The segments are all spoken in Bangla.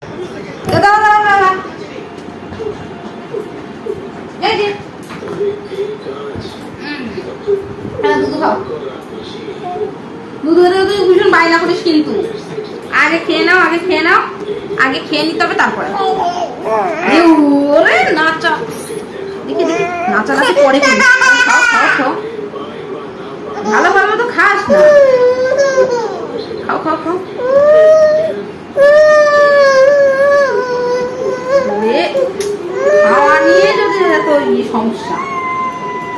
দাদা দাদা দাদা এই যে হ্যাঁ দুধ খাও। দুধ হতে হতে ভীষণ বায়না করিস কিন্তু। আগে খেয়ে নাও, আগে খেয়ে নাও, আগে খেয়ে নিতে হবে তারপরে। ওরে নাচা দেখি দেখি, নাচা নাচি পরে করিস। খাও খাও খাও, ভালো ভালো তো খাস না। খাও খাও খাও। খাওয়া নিয়ে যদি এত সমস্যা,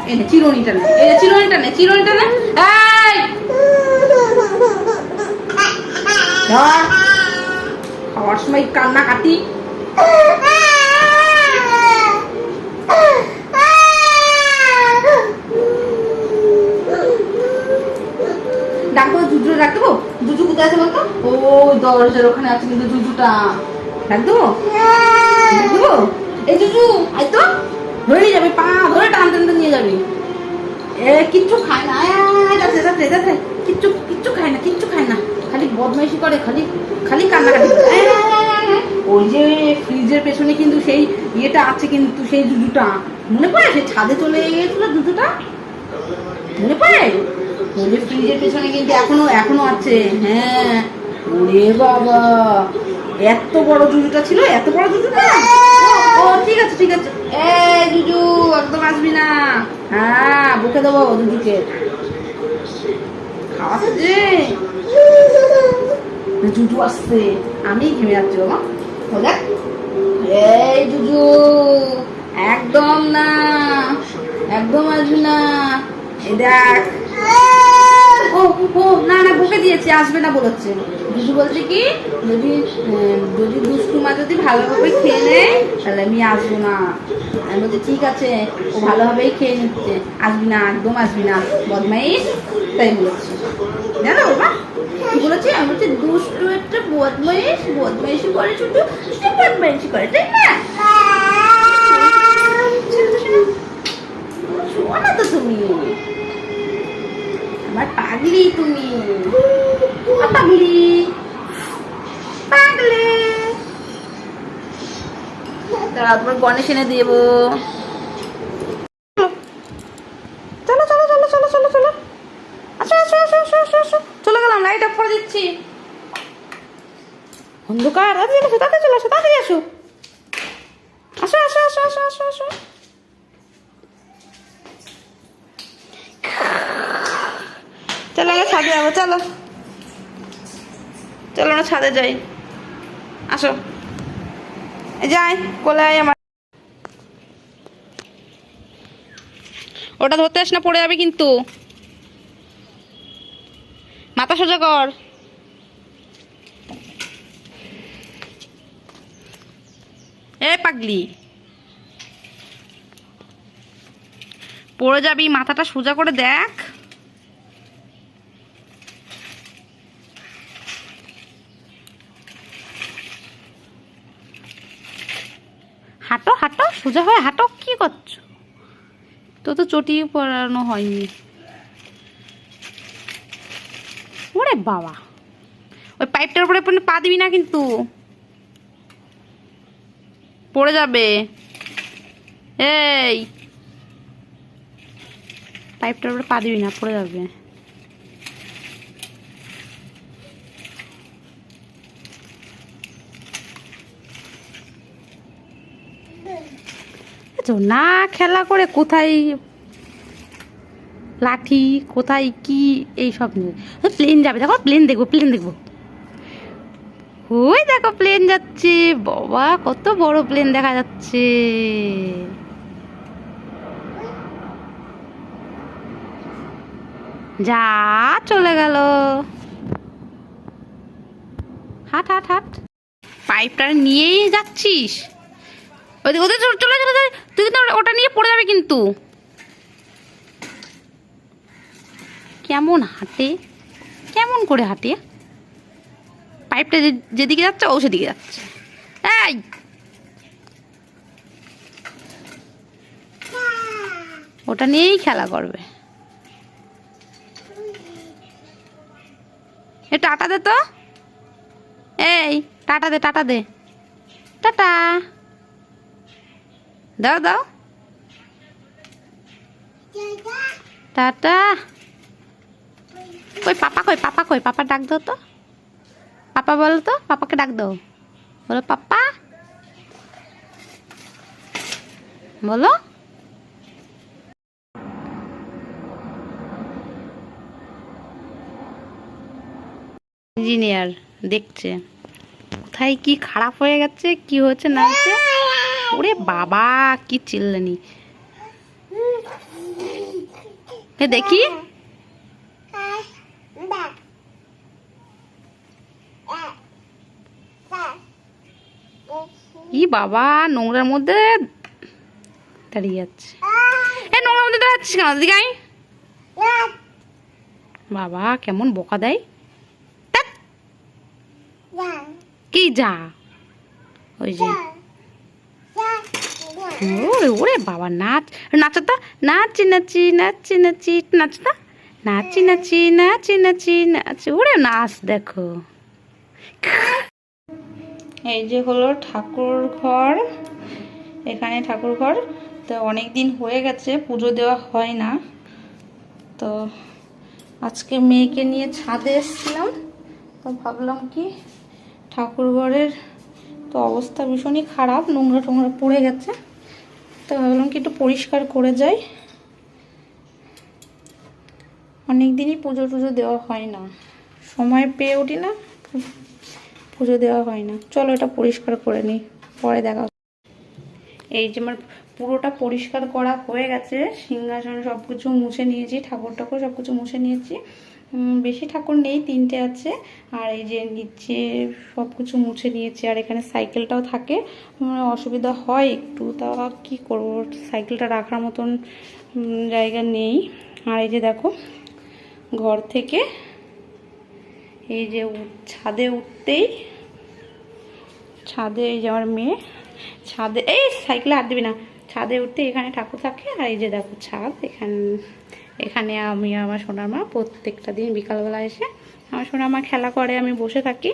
এনে চিরুনিটা নে, এই চিরুনিটা নে, চিরুনিটা নে। এই ধর, খাওয়ার সময় কান্না কাটি। ডাকবো জুজু, ডাক দেবো? জুজু কোথায় আছে বলতো? ওই দরজার ওখানে আছে কিন্তু জুজুটা। ডাক দেবো? ডাক দেবো? এই জুজু আয় তো, ধরে নিয়ে যাবে, পা ধরে টান টানতে নিয়ে যাবে। এ কিচ্ছু খায় না, কিচ্ছু কিচ্ছু খায় না, কিচ্ছু খায় না, খালি বদমাইশি করে, খালি খালি কান্নাকাটি। ওই যে ফ্রিজের পেছনে কিন্তু সেই ইয়েটা আছে কিন্তু, সেই জুজুটা মনে পড়ে? সে ছাদে চলে গিয়েছিল জুজুটা, মনে পড়ে? ওই যে ফ্রিজের পেছনে কিন্তু এখনো এখনো আছে। হ্যাঁ, ওরে বাবা, এত বড় জুজুটা ছিল, এত বড় জুজুটা। ও ঠিক আছে ঠিক আছে। এই জুজু একদম আসবি না। হ্যাঁ বুকে দেবো জুজুকে। খাওয়াতে যে জুজু আসছে, আমি ঘেমে যাচ্ছি বাবা। ও দেখ, এই জুজু একদম না, একদম আসবি না। এই দেখ, ও ও না না বুকে দিয়েছে, আসবে না বলেছে। জুজু বলছে কি, যদি যদি দুষ্টুমা যদি ভালোভাবে খেয়ে নেয় তাহলে আমি আসবো না। আমি বলছি ঠিক আছে, ও ভালোভাবেই খেয়ে নিচ্ছে, আসবি না, একদম আসবি না, বদমাইশ। তাই বলেছি, জানো বাবা কি বলেছি? আমি বলছি দুষ্টু একটা বদমাইশ, বদমাইশি করে, শুধু বদমাইশি করে, তাই না? শোনো তো তুমি, আমার পাগলি তুমি, পাগলি পাগলি। তারপর গণেশ এনে দেবো। চলো চলো চলো চলো চলো চলো, আসো আসো আসো আসো আসো আসো, চলে গেলাম, লাইট অফ করে দিচ্ছি। অন্ধকার, তাড়াতাড়ি আসো, তাড়াতাড়ি চলে আসো, তাড়াতাড়ি আসো, আসো আসো আসো আসো আসো আসো। চলো আমরা ছাদে যাবো, চলো চলো আমরা ছাদে যাই, আসো। যাই কোলে আয় আমার। ওটা ধরতে আস না, পড়ে যাবে কিন্তু। মাথা সোজা কর। এ পাগলি, পড়ে যাবি, মাথাটা সোজা করে দেখ। হাঁটো হাঁটো, সোজা হয়ে হাঁটো। কি করছো? তো তো চটি পরানো হয়নি। ওরে বাবা, ওই পাইপটার উপরে পা দিবি না কিন্তু, পড়ে যাবে। এই পাইপটার উপরে পা দিবি না, পড়ে যাবে। না খেলা করে কোথায় লাঠি, কোথায় কি এইসব নিয়ে। প্লেন যাবে, দেখো প্লেন দেখবো, প্লেন দেখবো। ওই দেখো প্লেন যাচ্ছে, বাবা কত বড় প্লেন দেখা যাচ্ছে। যা চলে গেল। হাট হাট হাট, পাইপটা নিয়েই যাচ্ছিস? ওদের ওদের চলে চলে যায়, তুই কিন্তু ওটা নিয়ে পড়ে যাবে কিন্তু। কেমন হাঁটে, কেমন করে হাঁটে? পাইপটা যেদিকে যাচ্ছে ও সেদিকে যাচ্ছে। এই ওটা নিয়েই খেলা করবে। এ টাটা দে তো, এই টাটা দে, টাটা দে। টাটা দাও দাও, টাটা। কই পাপা, কই পাপা, কই পাপা ডাক দাও তো, পাপা বলো তো, পাপাকে ডাক দাও, বলো পাপা বলো। ইঞ্জিনিয়ার দেখছে কোথায় কি খারাপ হয়ে গেছে, কি হচ্ছে না হচ্ছে। ওরে বাবা কি চিল্লানি, দেখি ই বাবা নোংরার মধ্যে দাঁড়িয়ে যাচ্ছে, নোংরার মধ্যে দাঁড়াচ্ছিস কেন দিদি? বাবা কেমন বকা দেয়, কি যা ওই যে ওরে ওরে বাবা নাচ, নাচতা নাচি নাচি নাচি নাচি নাচতা নাচি নাচি নাচি নাচি নাচি, ওরে নাচ দেখো। এই যে হলো ঠাকুর ঘর, এখানে ঠাকুর ঘর। তো অনেক দিন হয়ে গেছে পুজো দেওয়া হয় না, তো আজকে মেয়েকে নিয়ে ছাদে এসেছিলাম, তো ভাবলাম কি ঠাকুর ঘরের তো অবস্থা ভীষণই খারাপ, নোংরা টোংরা পড়ে গেছে, তো ভাবলাম কি একটু পরিষ্কার করে যাই। অনেক দিনই পুজো টুজো দেওয়া হয় না, সময় পেয়ে উঠি না, পুজো দেওয়া হয় না। চলো এটা পরিষ্কার করে নিই, পরে দেখা। এই যে আমার পুরোটা পরিষ্কার করা হয়ে গেছে, সিংহাসন সব কিছু মুছে নিয়েছি, ঠাকুর ঠাকুর সব কিছু মুছে নিয়েছি। বেশি ঠাকুর নেই, 3টে আছে। আর এই যে নিচে সব কিছু মুছে নিয়েছি, আর এখানে সাইকেলটাও থাকে, অসুবিধা হয় একটু, তা কি করব, সাইকেলটা রাখার মতন জায়গা নেই। আর এই যে দেখো ঘর থেকে এই যে ছাদে উঠতেই, ছাদে এই যে আমার মেয়ে ছাদে, এই সাইকেলে হাত দিবি না, ছাদে উঠতে এখানে ঠাকুর থাকে। আর এই যে দেখো ছাদ, এখানে আমি আমার সোনার মা প্রত্যেকটা দিন বিকালবেলা এসে আমার সোনার মা খেলা করে, আমি বসে থাকি।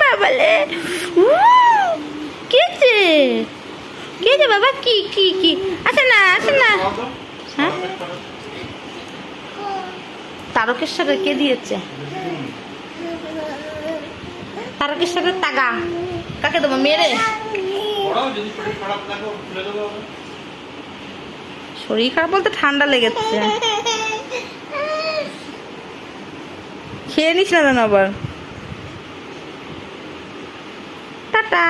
বাবালে কে যে বাবা, কি কি কি, আচ্ছা না আচ্ছা না, হ্যাঁ তারকেশ্বরের কে দিয়েছে, তারকেশ্বরের তাগা কাকে দেবো, মেরে? শরীর খারাপ বলতে ঠান্ডা লেগেছে, খেয়ে নিস না আবার। টাটা।